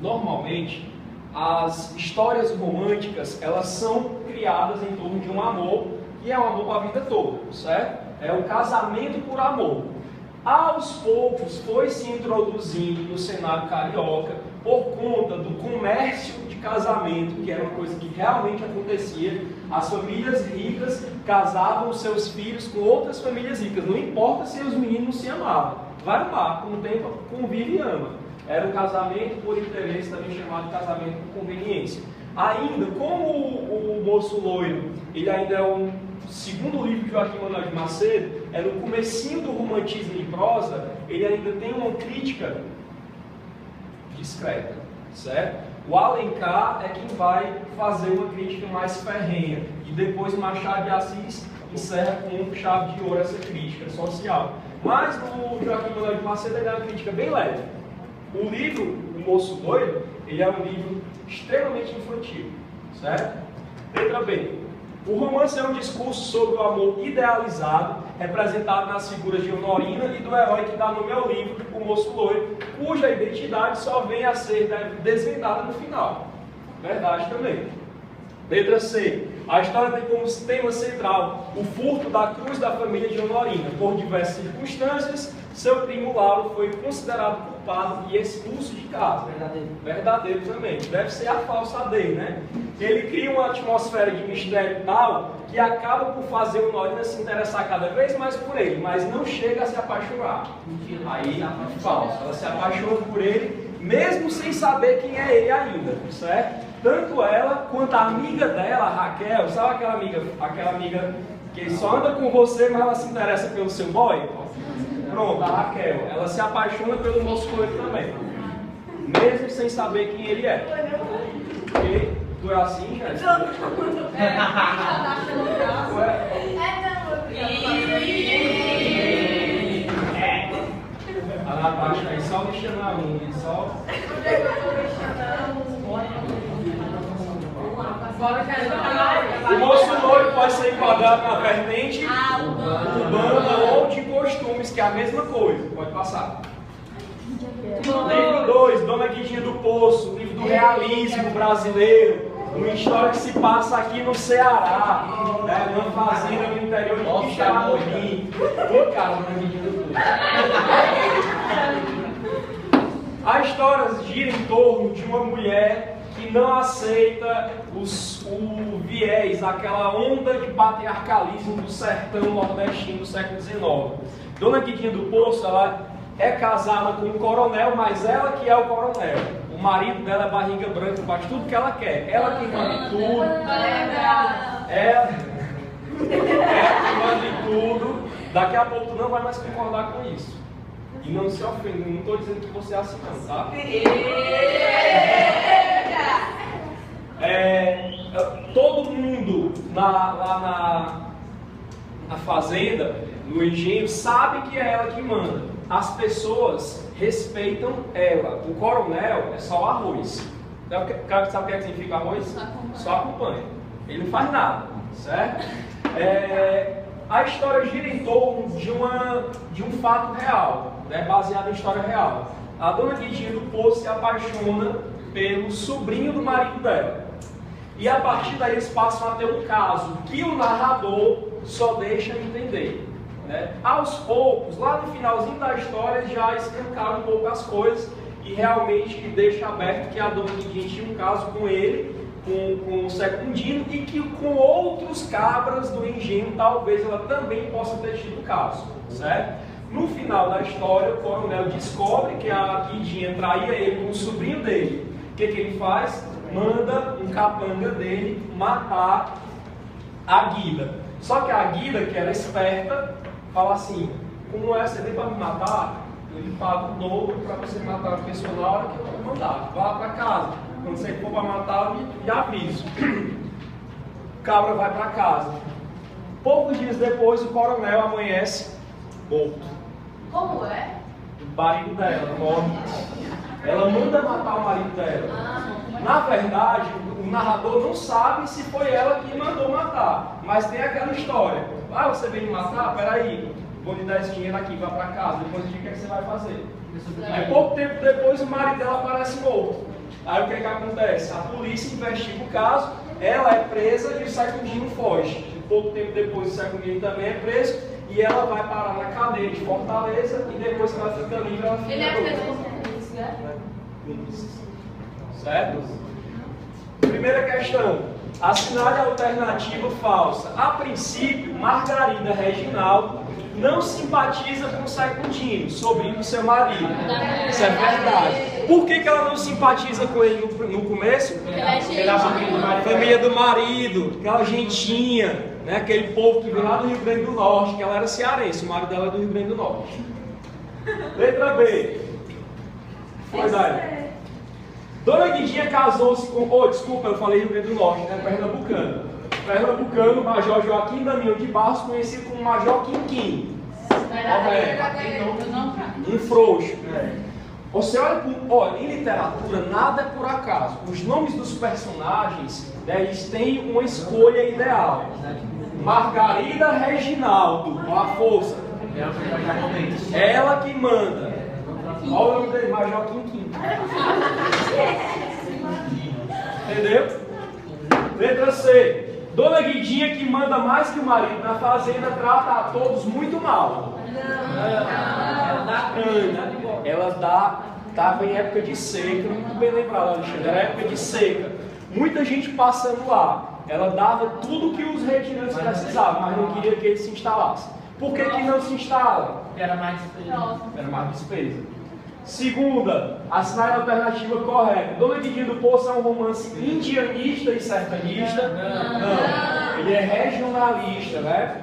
Normalmente, as histórias românticas, elas são criadas em torno de um amor, e é um amor para a vida toda, certo? É o casamento por amor. Aos poucos foi se introduzindo no cenário carioca, por conta do comércio de casamento, que era uma coisa que realmente acontecia. As famílias ricas casavam seus filhos com outras famílias ricas, não importa se os meninos não se amavam. Vai amar, com o tempo convive e ama. Era um casamento por interesse, também chamado casamento por conveniência. Ainda, como o Moço Loiro, ele ainda é um segundo livro de Joaquim Manuel de Macedo, é no comecinho do romantismo em prosa, ele ainda tem uma crítica discreta, certo? O Alencar é quem vai fazer uma crítica mais ferrenha, e depois Machado de Assis encerra com chave de ouro essa crítica social. Mas no Joaquim Manuel de Macedo ele é uma crítica bem leve. O livro, O Moço Doido, ele é um livro extremamente infantil, certo? Letra B. O romance é um discurso sobre o amor idealizado, representado nas figuras de Honorina e do herói que dá nome ao livro, O Moço Loiro, cuja identidade só vem a ser desvendada no final. Verdade também. Letra C. A história tem como tema central o furto da cruz da família de Honorina. Por diversas circunstâncias, seu primo Lauro foi considerado culpado e expulso de casa. Verdadeiro. Verdadeiro também. Deve ser a falsa dele, né? Ele cria uma atmosfera de mistério tal que acaba por fazer o Honorina se interessar cada vez mais por ele, mas não chega a se apaixonar. Mentira. Aí, falso. Ela se apaixona por ele, mesmo sem saber quem é ele ainda, certo? Tanto ela quanto a amiga dela, a Raquel, sabe aquela amiga que só anda com você, mas ela se interessa pelo seu boy? Pronto, a Raquel, ela se apaixona pelo Moço Loiro também, mesmo sem saber quem ele é. Porque tu é assim, já? A Natasha aí só deixando a unha, só. O Moço Loiro pode ser enquadrado na vertente urbana ou de costumes, que é a mesma coisa. Pode passar. Livro 2, Dona Guidinha do Poço, livro do realismo brasileiro, uma história que se passa aqui no Ceará, né, numa fazenda no interior de Quixamorim. Ô cara, Dona Guidinha do Poço. A história gira em torno de uma mulher que não aceita o viés, aquela onda de patriarcalismo do sertão nordestino do século XIX. Dona Guidinha do Poço, ela é casada com um coronel, mas ela que é o coronel. O marido dela é barriga branca, faz tudo que ela quer. Ela que manda em tudo. Ela que manda em tudo. Daqui a pouco tu não vai mais concordar com isso. E não se ofenda, não estou dizendo que você é assim não, tá? Todo mundo lá na fazenda, no engenho, sabe que é ela que manda. As pessoas respeitam ela. O coronel é só o arroz. Sabe o que significa arroz? Só acompanha. Ele não faz nada, certo? A história gira em torno de um fato real, né, baseado em história real. A Dona Guidinha do Poço se apaixona pelo sobrinho do marido dela. E a partir daí eles passam a ter um caso que o narrador só deixa entender. Né? Aos poucos, lá no finalzinho da história, já escancaram um pouco as coisas e realmente deixa aberto que a Dona Guidinha tinha um caso com ele, com o Secundino, e que com outros cabras do engenho talvez ela também possa ter tido caso, certo? No final da história, o coronel descobre que a Guidinha traía ele com o sobrinho dele. O que ele faz? Manda um capanga dele matar a Guida. Só que a Guida, que era esperta, fala assim: como é, você vem para me matar? Eu lhe pago o dobro para você matar a pessoa na hora que eu mandar. Vá para casa. Quando você for para matar, eu lhe aviso. O cabra vai para casa. Poucos dias depois, o coronel amanhece morto. Como é? O marido dela morre. Ela manda matar o marido dela. Na verdade, o narrador não sabe se foi ela que mandou matar. Mas tem aquela história: ah, você veio me matar? Peraí. vou lhe dar esse dinheiro aqui, vá para casa, depois o que é que você vai fazer? Aí pouco tempo depois o marido dela aparece morto. Aí o que é que acontece? A polícia investiga o caso, ela é presa e o Secundino foge. Pouco tempo depois o Secundino também é preso e ela vai parar na cadeia de Fortaleza e depois que ela fica livre, ela fica Ele é preso doida. por polícia? Certo? Primeira questão. Assinale a alternativa falsa. A princípio, Margarida Reginaldo não simpatiza com o Secundino, sobrinho do seu marido. Isso é verdade. Por que ela não simpatiza com ele no começo? Porque ele é a família do marido, aquela gentinha, né? Aquele povo que veio lá do Rio Grande do Norte, que ela era cearense, o marido dela é do Rio Grande do Norte. Letra B. Foi daí. Dona Guidinha casou-se com... Oh, desculpa, eu falei Rio Grande do Norte, né? Pernambucano. Pernambucano, Major Joaquim Damião de Barros, conhecido como Major Quinquim. Um frouxo. Você olha, em literatura, nada é por acaso. Os nomes dos personagens, né, eles têm uma escolha ideal. Margarida Reginaldo, com a força. Ela que manda. Olha o nome dele, Major Quinquim. Entendeu? Letra C. Dona Guidinha, que manda mais que o marido na fazenda, trata a todos muito mal. Ela estava em época de seca, muito bem lembrado, Alexandre, era época de seca. Muita gente passando lá. Ela dava tudo que os retirantes precisavam, mas não queria que eles se instalassem. Por que não se instalam? Era mais despesa. Era mais despesa. Segunda, assinar a alternativa correta. Dona Guidinha do Poço é um romance indianista e sertanista? Não. Ele é regionalista, né?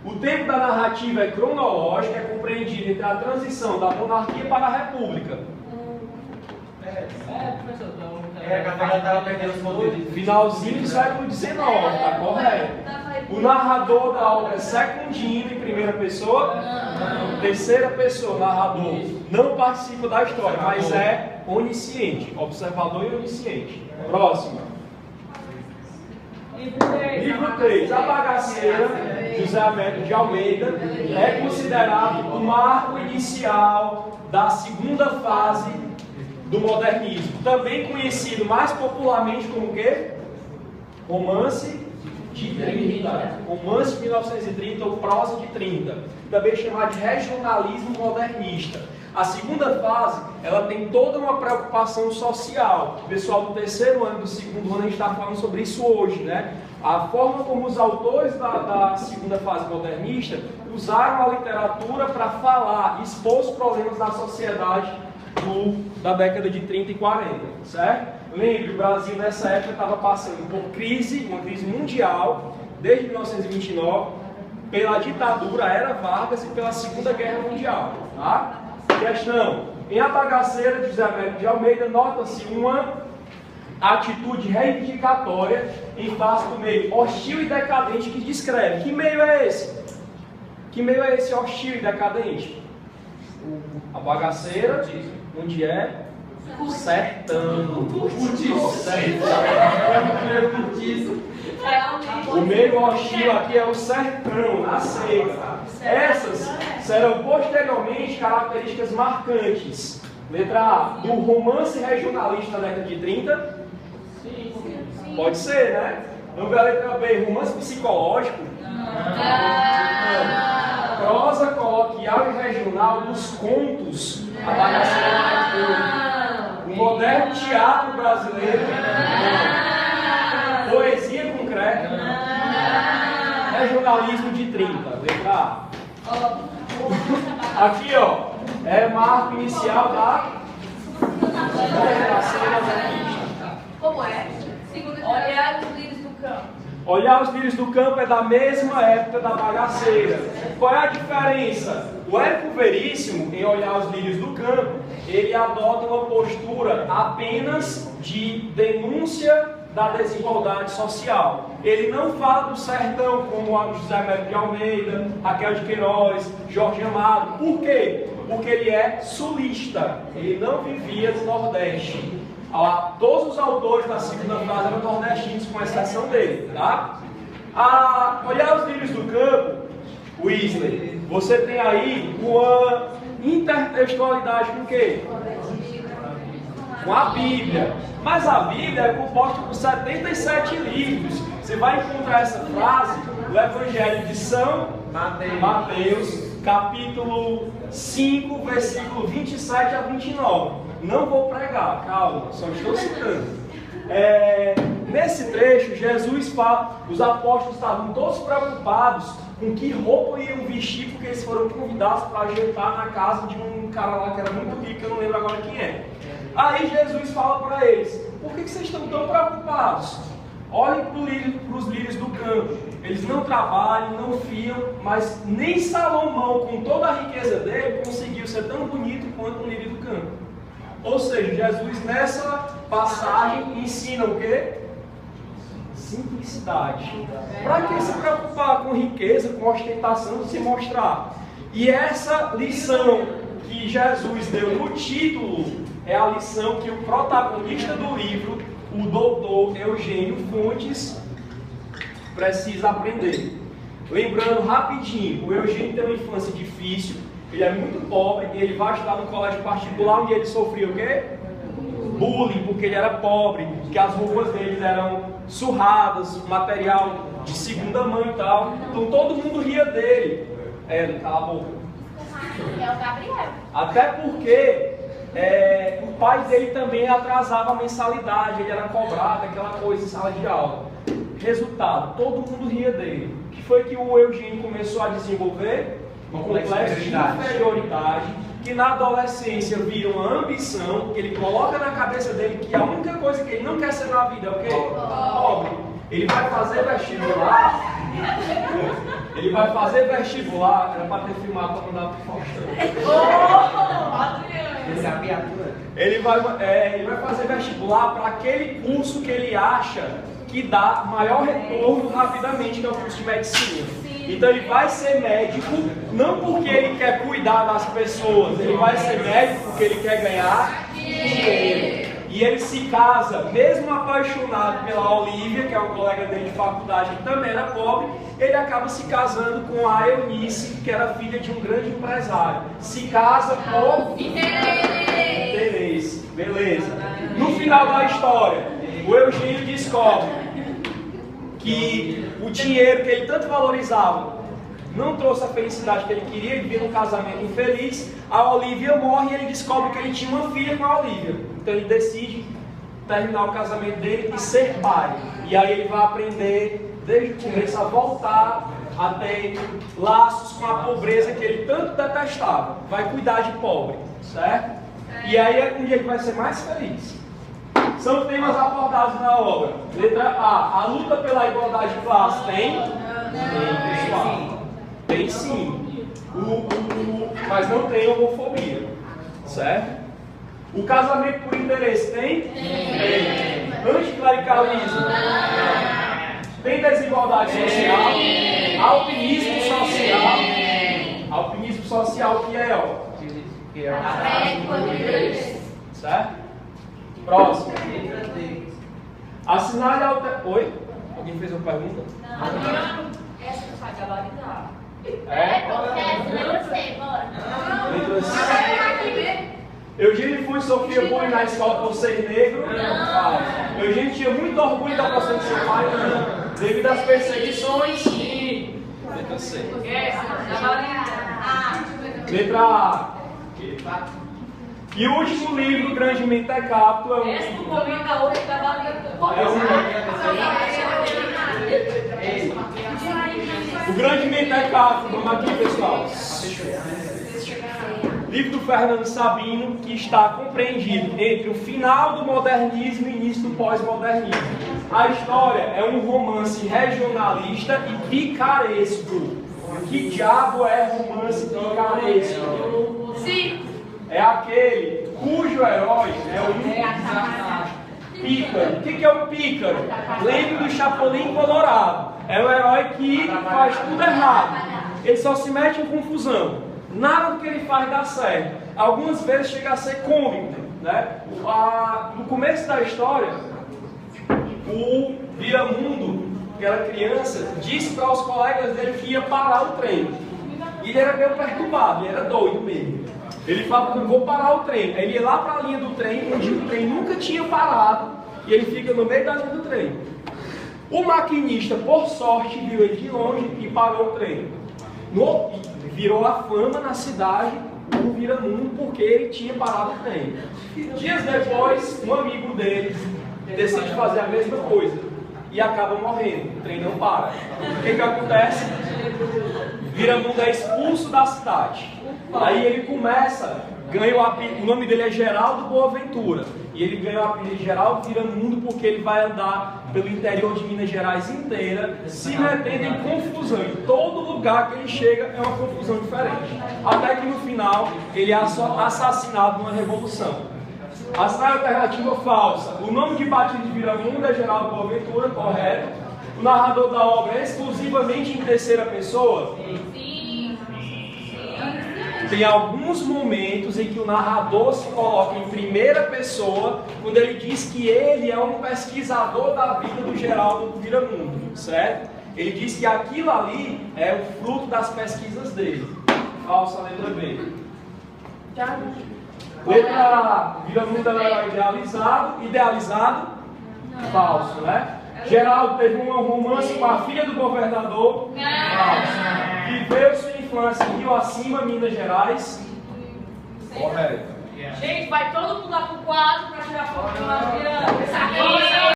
O tempo da narrativa é cronológico, é compreendido entre a transição da monarquia para a república. Professor. A cavalo estava perdendo os poderes. Finalzinho do século XIX, tá correto. O narrador da obra é Secundino em primeira pessoa? Não. Terceira pessoa, narrador. Não participa da história, mas é onisciente. Observador e onisciente. Próxima. Livro 3. A Bagaceira, José Américo de Almeida, é considerado o marco inicial da segunda fase do modernismo. Também conhecido mais popularmente como o quê? Romance de 30. Romance de 1930 ou prosa de 30. Também chamado de regionalismo modernista. A segunda fase, ela tem toda uma preocupação social. O pessoal do terceiro ano e do segundo ano, a gente está falando sobre isso hoje, né? A forma como os autores da segunda fase modernista usaram a literatura para falar, expor os problemas da sociedade da década de 30 e 40, certo? Lembre, o Brasil nessa época estava passando por uma crise mundial, desde 1929, pela ditadura Era Vargas e pela Segunda Guerra Mundial, tá? Questão. Em A Bagaceira de José Américo de Almeida, nota-se uma atitude reivindicatória em face do meio hostil e decadente que descreve. Que meio é esse? Que meio é esse hostil e decadente? A Bagaceira, onde é? O sertão. O meio hostil aqui é o sertão, a seca. Essas serão posteriormente características marcantes. Letra A, do romance regionalista da década de 30? Sim. Pode ser, né? Vamos ver a letra B, romance psicológico? Não. Prosa coloquial e regional dos contos. A Bagaceira marcou. O moderno teatro brasileiro? Não. Poesia concreta? Não. Regionalismo de 30, letra A. Aqui, ó, é marco inicial da geração modernista. Como é? Olhar os lírios do campo. Olhar os lírios do campo é da mesma época da Bagaceira. Qual é a diferença? O Érico Veríssimo, em Olhar os lírios do campo, ele adota uma postura apenas de denúncia da desigualdade social. Ele não fala do sertão como a José Américo de Almeida, Raquel de Queiroz, Jorge Amado. Por quê? Porque ele é sulista. Ele não vivia no Nordeste. Todos os autores da segunda fase eram nordestinos, com exceção dele, tá? Olhar os lírios do campo, Weasley. Você tem aí uma intertextualidade com o quê? Com a Bíblia. Mas a Bíblia é composta por 77 livros. Você vai encontrar essa frase no Evangelho de São Mateus, capítulo 5, versículo 27 a 29. Não vou pregar, calma, só estou citando. Nesse trecho, Jesus fala, os apóstolos estavam todos preocupados com que roupa iam vestir, porque eles foram convidados para jantar na casa de um cara lá que era muito rico, eu não lembro agora quem é. Aí Jesus fala para eles: por que vocês estão tão preocupados? Olhem para os lírios do campo. Eles não trabalham, não fiam, mas nem Salomão, com toda a riqueza dele, conseguiu ser tão bonito quanto um lírio do campo. Ou seja, Jesus nessa passagem ensina o quê? Simplicidade. Para que se preocupar com riqueza, com ostentação, se mostrar? E essa lição que Jesus deu no título é a lição que o protagonista do livro, o doutor Eugênio Fontes, precisa aprender. Lembrando rapidinho, o Eugênio tem uma infância difícil, ele é muito pobre, e ele vai estudar no colégio particular onde ele sofria o quê? Bullying, porque ele era pobre, que as roupas dele eram surradas, material de segunda mão e tal. Então todo mundo ria dele. Cala a boca. É o Gabriel. Até porque o pai dele também atrasava a mensalidade, ele era cobrado, aquela coisa em sala de aula. Resultado, todo mundo ria dele. O que foi que o Eugênio começou a desenvolver? Um complexo de inferioridade, que na adolescência vira uma ambição, que ele coloca na cabeça dele que a única coisa que ele não quer ser na vida é o quê? Pobre. Ele vai fazer vestibular. Ele vai fazer vestibular, era para ter filmado para mandar para o Faustão. Ele vai fazer vestibular para aquele curso que ele acha que dá maior retorno rapidamente, que é o curso de medicina. Então ele vai ser médico, não porque ele quer cuidar das pessoas, ele vai ser médico porque ele quer ganhar dinheiro. E ele se casa, mesmo apaixonado pela Olivia, que é um colega dele de faculdade que também era pobre, ele acaba se casando com a Eunice, que era filha de um grande empresário. Se casa por interesse. Beleza. No final da história, o Eugênio descobre que o dinheiro que ele tanto valorizava não trouxe a felicidade que ele queria, ele vivia num casamento infeliz. A Olivia morre e ele descobre que ele tinha uma filha com a Olivia. Então ele decide terminar o casamento dele e ser pai. E aí ele vai aprender desde o começo a voltar a ter laços com a pobreza que ele tanto detestava. Vai cuidar de pobre, certo? E aí é onde ele vai ser mais feliz. São temas abordados na obra. Letra A. A luta pela igualdade de classe tem? Tem, pessoal. Tem sim. Mas não tem homofobia. Certo? O casamento por interesse tem? Tem. Anticlericalismo? Tem desigualdade social? Alpinismo social? Alpinismo social que é, ó? Certo? Próximo. Assinale Oi? Alguém fez uma pergunta? Não. Essa não vai gabaritar. Letra C. Eugênio foi sofrer bullying na escola por ser negro? Não. Eugênio tinha muito orgulho da profissão de seu pai? Não. Devido às perseguições? Sim. Letra C. Letra A. E o último livro, Grande Mentecapto, é o Grande Mentecapto. Vamos aqui, pessoal. Livro do Fernando Sabino, que está compreendido entre o final do modernismo e o início do pós-modernismo. A história é um romance regionalista e picaresco. Que diabo é romance picaresco? Sim. É aquele cujo herói é o pícaro. O que é o pícaro? Lembre do Chapolin Colorado. É o herói que faz tudo errado. Ele só se mete em confusão. Nada do que ele faz dá certo. Algumas vezes chega a ser cômico, né? No começo da história, o Viramundo, que era criança, disse para os colegas dele que ia parar o trem. E ele era meio perturbado, ele era doido mesmo. Ele falava, vou parar o trem. Aí ele ia lá para a linha do trem, onde o trem nunca tinha parado, e ele fica no meio da linha do trem. O maquinista, por sorte, viu ele de longe e parou o trem. Virou a fama na cidade do Viramundo porque ele tinha parado o trem. Dias depois, um amigo dele decide fazer a mesma coisa e acaba morrendo. O trem não para. O que acontece? Viramundo é expulso da cidade. Aí ele começa, ganha o apelido, o nome dele é Geraldo Boaventura. E ele ganha o apelido de Geraldo Viramundo porque ele vai andar pelo interior de Minas Gerais inteira, se metendo em confusão. Em todo lugar que ele chega é uma confusão diferente. Até que no final ele é assassinado numa revolução. A cidade alternativa falsa. O nome de batismo de Viramundo é Geraldo Boaventura, correto. O narrador da obra é exclusivamente em terceira pessoa. Tem alguns momentos em que o narrador se coloca em primeira pessoa, quando ele diz que ele é um pesquisador da vida do Geraldo Viramundo, certo? Ele diz que aquilo ali é o fruto das pesquisas dele. Falsa, letra B. Letra A, Viramundo era idealizado? Falso, né? Geraldo teve um romance com a filha do governador? Falso. Viveu sua infância em Rio Acima, Minas Gerais? Correto. Gente, vai todo mundo lá pro quadro pra tirar foto do Adriano.